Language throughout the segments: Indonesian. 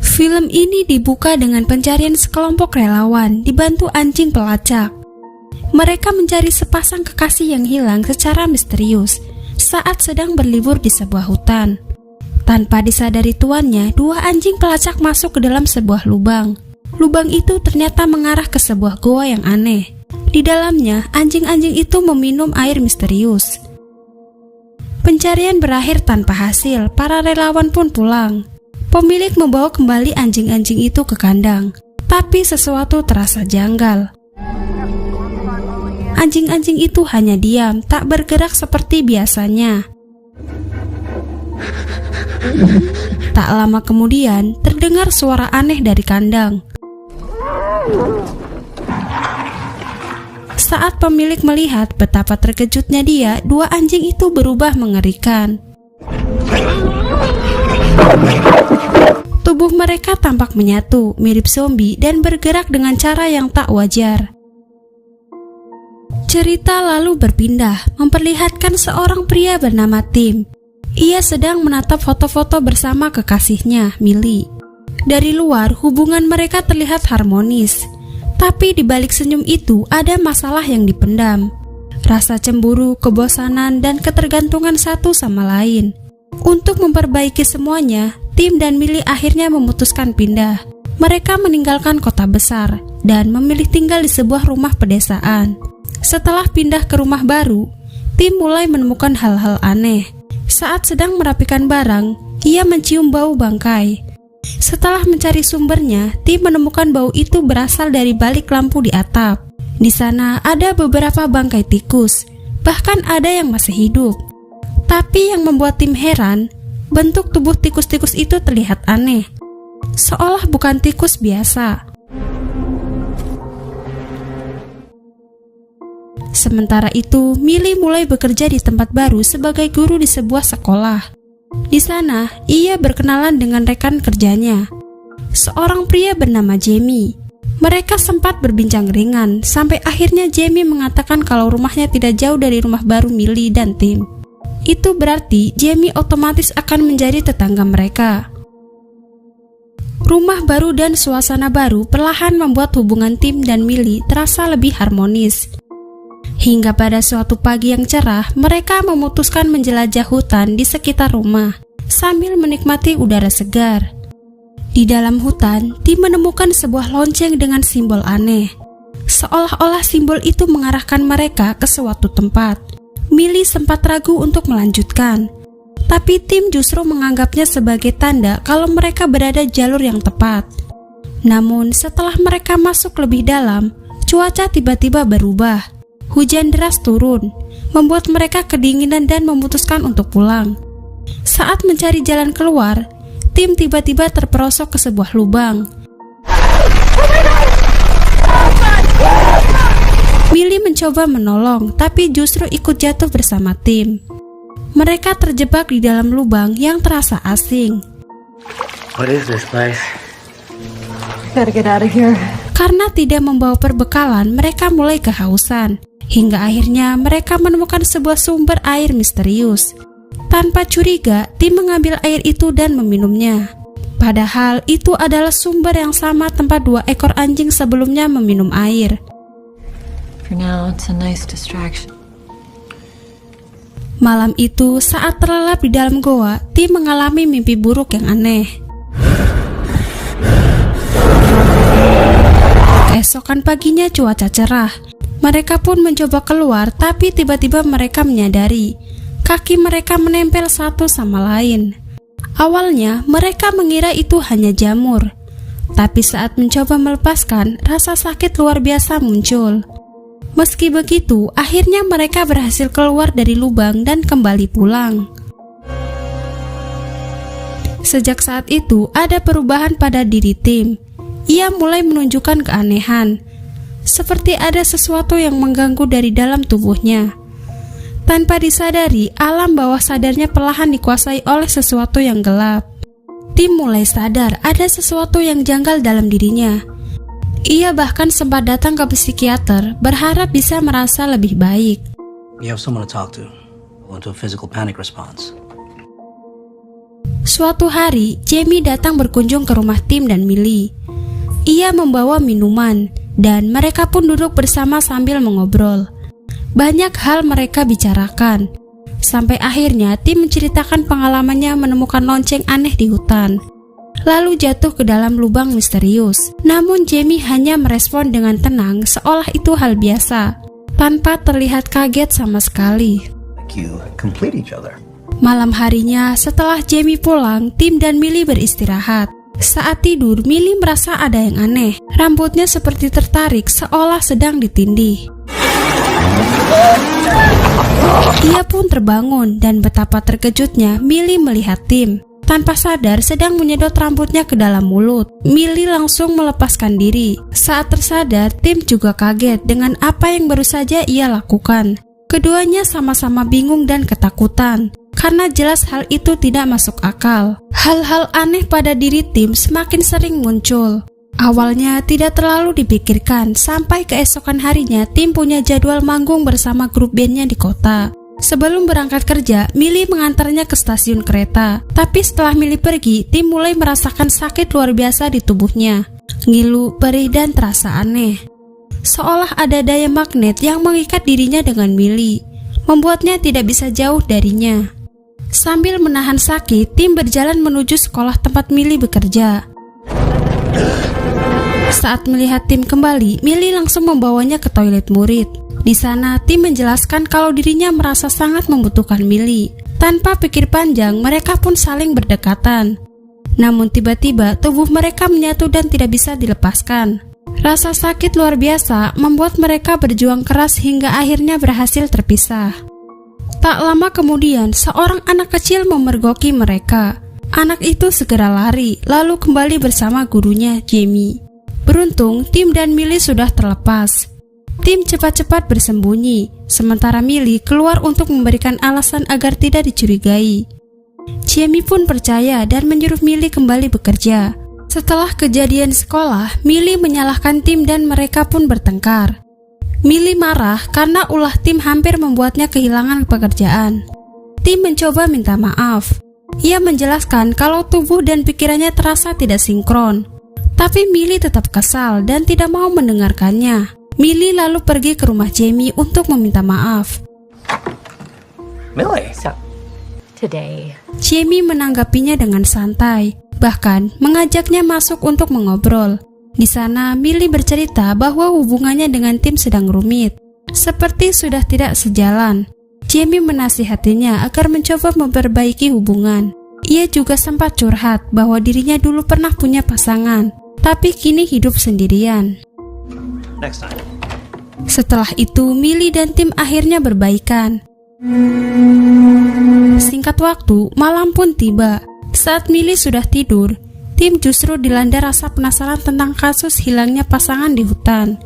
Film ini dibuka dengan pencarian sekelompok relawan dibantu anjing pelacak. Mereka mencari sepasang kekasih yang hilang secara misterius saat sedang berlibur di sebuah hutan. Tanpa disadari tuannya, dua anjing pelacak masuk ke dalam sebuah lubang. Lubang itu ternyata mengarah ke sebuah goa yang aneh. Di dalamnya, anjing-anjing itu meminum air misterius. Pencarian berakhir tanpa hasil, para relawan pun pulang. Pemilik membawa kembali anjing-anjing itu ke kandang, tapi sesuatu terasa janggal. Anjing-anjing itu hanya diam, tak bergerak seperti biasanya. Tak lama kemudian, terdengar suara aneh dari kandang. Saat pemilik melihat betapa terkejutnya dia, dua anjing itu berubah mengerikan. Tubuh mereka tampak menyatu, mirip zombie dan bergerak dengan cara yang tak wajar. Cerita lalu berpindah, memperlihatkan seorang pria bernama Tim. Ia sedang menatap foto-foto bersama kekasihnya, Millie. Dari luar, hubungan mereka terlihat harmonis. Tapi di balik senyum itu ada masalah yang dipendam. Rasa cemburu, kebosanan, dan ketergantungan satu sama lain. Untuk memperbaiki semuanya, Tim dan Millie akhirnya memutuskan pindah. Mereka meninggalkan kota besar dan memilih tinggal di sebuah rumah pedesaan. Setelah pindah ke rumah baru, Tim mulai menemukan hal-hal aneh. Saat sedang merapikan barang, ia mencium bau bangkai. Setelah mencari sumbernya, Tim menemukan bau itu berasal dari balik lampu di atap. Di sana ada beberapa bangkai tikus, bahkan ada yang masih hidup. Tapi yang membuat Tim heran, bentuk tubuh tikus-tikus itu terlihat aneh, seolah bukan tikus biasa. Sementara itu, Millie mulai bekerja di tempat baru sebagai guru di sebuah sekolah. Di sana, ia berkenalan dengan rekan kerjanya, seorang pria bernama Jamie. Mereka sempat berbincang ringan, sampai akhirnya Jamie mengatakan kalau rumahnya tidak jauh dari rumah baru Millie dan Tim. Itu berarti Jamie otomatis akan menjadi tetangga mereka. Rumah baru dan suasana baru perlahan membuat hubungan Tim dan Millie terasa lebih harmonis. Hingga pada suatu pagi yang cerah, mereka memutuskan menjelajah hutan di sekitar rumah sambil menikmati udara segar. Di dalam hutan, Tim menemukan sebuah lonceng dengan simbol aneh. Seolah-olah simbol itu mengarahkan mereka ke suatu tempat. Millie sempat ragu untuk melanjutkan, tapi Tim justru menganggapnya sebagai tanda kalau mereka berada jalur yang tepat. Namun setelah mereka masuk lebih dalam, cuaca tiba-tiba berubah. Hujan deras turun, membuat mereka kedinginan dan memutuskan untuk pulang. Saat mencari jalan keluar, Tim tiba-tiba terperosok ke sebuah lubang. Millie mencoba menolong, tapi justru ikut jatuh bersama Tim. Mereka terjebak di dalam lubang yang terasa asing. What is this place? Gotta get out of here. Karena tidak membawa perbekalan, mereka mulai kehausan. Hingga akhirnya mereka menemukan sebuah sumber air misterius. Tanpa curiga, Tim mengambil air itu dan meminumnya. Padahal itu adalah sumber yang sama tempat dua ekor anjing sebelumnya meminum air. For now, it's a nice distraction. Malam itu, saat terlelap di dalam goa, Tim mengalami mimpi buruk yang aneh. Keesokan paginya cuaca cerah. Mereka pun mencoba keluar, tapi tiba-tiba mereka menyadari kaki mereka menempel satu sama lain. Awalnya, mereka mengira itu hanya jamur. Tapi saat mencoba melepaskan, rasa sakit luar biasa muncul. Meski begitu, akhirnya mereka berhasil keluar dari lubang dan kembali pulang. Sejak saat itu, ada perubahan pada diri Tim. Ia mulai menunjukkan keanehan, seperti ada sesuatu yang mengganggu dari dalam tubuhnya. Tanpa disadari, alam bawah sadarnya perlahan dikuasai oleh sesuatu yang gelap. Tim mulai sadar ada sesuatu yang janggal dalam dirinya. Ia bahkan sempat datang ke psikiater, berharap bisa merasa lebih baik. You have someone to talk to. I went to a physical panic response. Suatu hari, Jamie datang berkunjung ke rumah Tim dan Millie. Ia membawa minuman, dan mereka pun duduk bersama sambil mengobrol. Banyak hal mereka bicarakan, sampai akhirnya Tim menceritakan pengalamannya menemukan lonceng aneh di hutan, lalu jatuh ke dalam lubang misterius. Namun Jamie hanya merespon dengan tenang seolah itu hal biasa, tanpa terlihat kaget sama sekali. You complete each other. Malam harinya, setelah Jamie pulang, Tim dan Millie beristirahat. Saat tidur, Millie merasa ada yang aneh. Rambutnya seperti tertarik, seolah sedang ditindih. Ia pun terbangun, dan betapa terkejutnya Millie melihat Tim. Tanpa sadar, sedang menyedot rambutnya ke dalam mulut. Millie langsung melepaskan diri. Saat tersadar, Tim juga kaget dengan apa yang baru saja ia lakukan. Keduanya sama-sama bingung dan ketakutan, karena jelas hal itu tidak masuk akal. Hal-hal aneh pada diri Tim semakin sering muncul. Awalnya tidak terlalu dipikirkan, sampai keesokan harinya Tim punya jadwal manggung bersama grup bandnya di kota. Sebelum berangkat kerja, Millie mengantarnya ke stasiun kereta. Tapi setelah Millie pergi, Tim mulai merasakan sakit luar biasa di tubuhnya. Ngilu, perih, dan terasa aneh. Seolah ada daya magnet yang mengikat dirinya dengan Millie, membuatnya tidak bisa jauh darinya. Sambil menahan sakit, Tim berjalan menuju sekolah tempat Millie bekerja. Saat melihat Tim kembali, Millie langsung membawanya ke toilet murid. Di sana, Tim menjelaskan kalau dirinya merasa sangat membutuhkan Millie. Tanpa pikir panjang, mereka pun saling berdekatan. Namun tiba-tiba, tubuh mereka menyatu dan tidak bisa dilepaskan. Rasa sakit luar biasa membuat mereka berjuang keras hingga akhirnya berhasil terpisah. Tak lama kemudian, seorang anak kecil memergoki mereka. Anak itu segera lari, lalu kembali bersama gurunya, Jamie. Beruntung, Tim dan Millie sudah terlepas. Tim cepat-cepat bersembunyi, sementara Millie keluar untuk memberikan alasan agar tidak dicurigai. Jamie pun percaya dan menyuruh Millie kembali bekerja. Setelah kejadian sekolah, Millie menyalahkan Tim dan mereka pun bertengkar. Millie marah karena ulah Tim hampir membuatnya kehilangan pekerjaan. Tim mencoba minta maaf. Ia menjelaskan kalau tubuh dan pikirannya terasa tidak sinkron. Tapi Millie tetap kesal dan tidak mau mendengarkannya. Millie lalu pergi ke rumah Jamie untuk meminta maaf. Millie. So, today. Jamie menanggapinya dengan santai, bahkan mengajaknya masuk untuk mengobrol. Di sana, Millie bercerita bahwa hubungannya dengan Tim sedang rumit, seperti sudah tidak sejalan. Jamie menasihatinya agar mencoba memperbaiki hubungan. Ia juga sempat curhat bahwa dirinya dulu pernah punya pasangan, tapi kini hidup sendirian. Next time. Setelah itu, Millie dan Tim akhirnya berbaikan. Singkat waktu, malam pun tiba. Saat Millie sudah tidur, Tim justru dilanda rasa penasaran tentang kasus hilangnya pasangan di hutan.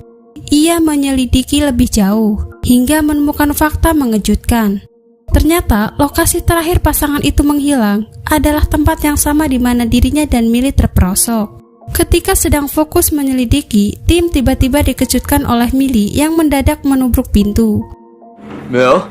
Ia menyelidiki lebih jauh, hingga menemukan fakta mengejutkan. Ternyata, lokasi terakhir pasangan itu menghilang adalah tempat yang sama di mana dirinya dan Millie terperosok. Ketika sedang fokus menyelidiki, Tim tiba-tiba dikejutkan oleh Millie yang mendadak menubruk pintu. Mel?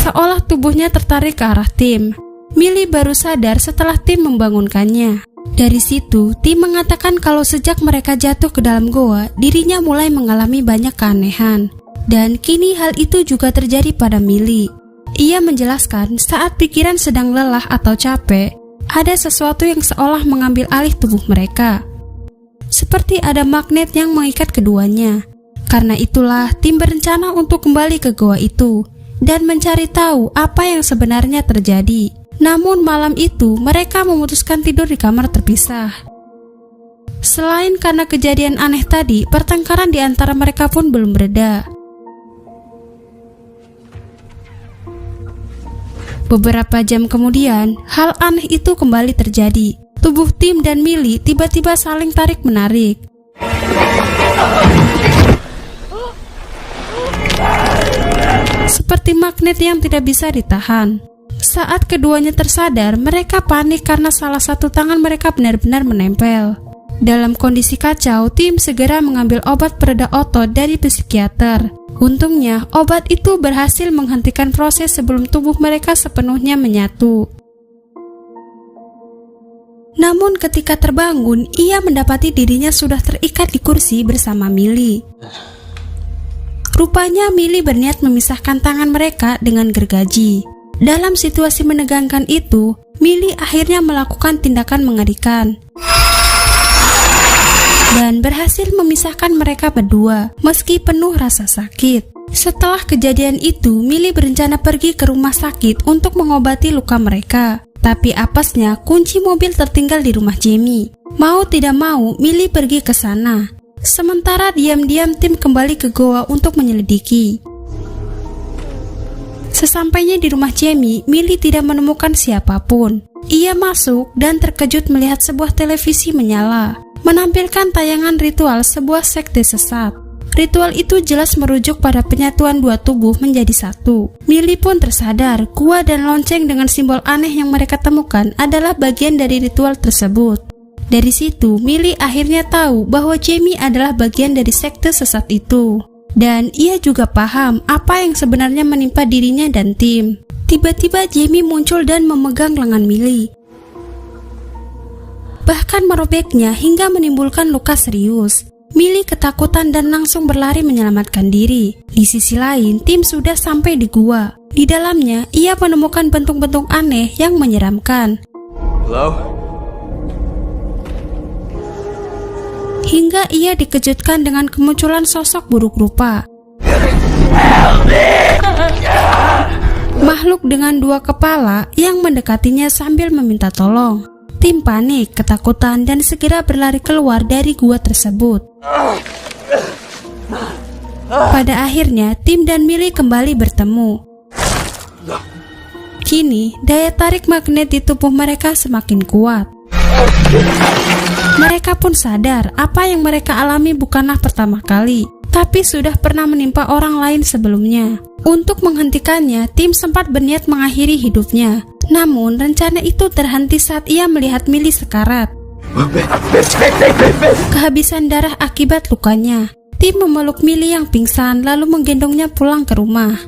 Seolah tubuhnya tertarik ke arah Tim. Millie baru sadar setelah Tim membangunkannya. Dari situ, Tim mengatakan kalau sejak mereka jatuh ke dalam goa, dirinya mulai mengalami banyak keanehan. Dan kini hal itu juga terjadi pada Millie. Ia menjelaskan saat pikiran sedang lelah atau capek, ada sesuatu yang seolah mengambil alih tubuh mereka. Seperti ada magnet yang mengikat keduanya. Karena itulah Tim berencana untuk kembali ke goa itu dan mencari tahu apa yang sebenarnya terjadi. Namun malam itu mereka memutuskan tidur di kamar terpisah. Selain karena kejadian aneh tadi, pertengkaran di antara mereka pun belum reda. Beberapa jam kemudian, hal aneh itu kembali terjadi. Tubuh Tim dan Millie tiba-tiba saling tarik-menarik. Seperti magnet yang tidak bisa ditahan. Saat keduanya tersadar, mereka panik karena salah satu tangan mereka benar-benar menempel. Dalam kondisi kacau, Tim segera mengambil obat pereda otot dari psikiater. Untungnya, obat itu berhasil menghentikan proses sebelum tubuh mereka sepenuhnya menyatu. Namun ketika terbangun, ia mendapati dirinya sudah terikat di kursi bersama Millie. Rupanya Millie berniat memisahkan tangan mereka dengan gergaji. Dalam situasi menegangkan itu, Millie akhirnya melakukan tindakan mengerikan dan berhasil memisahkan mereka berdua meski penuh rasa sakit. Setelah kejadian itu, Millie berencana pergi ke rumah sakit untuk mengobati luka mereka. Tapi apesnya, kunci mobil tertinggal di rumah Jamie. Mau tidak mau, Millie pergi ke sana. Sementara diam-diam Tim kembali ke goa untuk menyelidiki. Sesampainya di rumah Jamie, Millie tidak menemukan siapapun. Ia masuk dan terkejut melihat sebuah televisi menyala, menampilkan tayangan ritual sebuah sekte sesat. Ritual itu jelas merujuk pada penyatuan dua tubuh menjadi satu. Millie pun tersadar, gua dan lonceng dengan simbol aneh yang mereka temukan adalah bagian dari ritual tersebut. Dari situ, Millie akhirnya tahu bahwa Jamie adalah bagian dari sekte sesat itu. Dan ia juga paham apa yang sebenarnya menimpa dirinya dan Tim. Tiba-tiba Jamie muncul dan memegang lengan Millie, bahkan merobeknya hingga menimbulkan luka serius. Millie ketakutan dan langsung berlari menyelamatkan diri. Di sisi lain, Tim sudah sampai di gua. Di dalamnya, ia menemukan bentuk-bentuk aneh yang menyeramkan. Hello? Hingga ia dikejutkan dengan kemunculan sosok buruk rupa. Makhluk dengan dua kepala yang mendekatinya sambil meminta tolong. Tim panik, ketakutan, dan segera berlari keluar dari gua tersebut. Pada akhirnya, Tim dan Millie kembali bertemu. Kini, daya tarik magnet di tubuh mereka semakin kuat. Mereka pun sadar apa yang mereka alami bukanlah pertama kali, tapi sudah pernah menimpa orang lain sebelumnya. Untuk menghentikannya, Tim sempat berniat mengakhiri hidupnya. Namun, rencana itu terhenti saat ia melihat Millie sekarat, kehabisan darah akibat lukanya. Tim memeluk Millie yang pingsan lalu menggendongnya pulang ke rumah.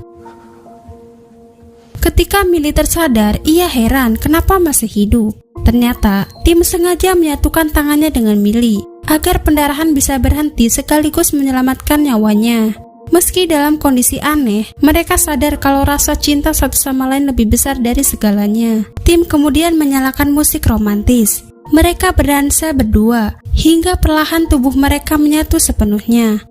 Ketika Millie tersadar, ia heran kenapa masih hidup. Ternyata, Tim sengaja menyatukan tangannya dengan Millie agar pendarahan bisa berhenti sekaligus menyelamatkan nyawanya. Meski dalam kondisi aneh, mereka sadar kalau rasa cinta satu sama lain lebih besar dari segalanya. Tim kemudian menyalakan musik romantis. Mereka berdansa berdua, hingga perlahan tubuh mereka menyatu sepenuhnya.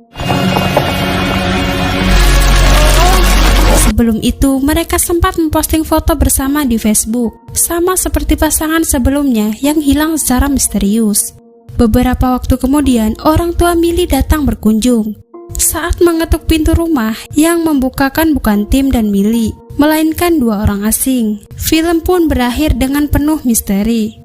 Sebelum itu, mereka sempat memposting foto bersama di Facebook, sama seperti pasangan sebelumnya yang hilang secara misterius. Beberapa waktu kemudian, orang tua Millie datang berkunjung. Saat mengetuk pintu rumah, yang membukakan bukan Tim dan Millie, melainkan dua orang asing. Film pun berakhir dengan penuh misteri.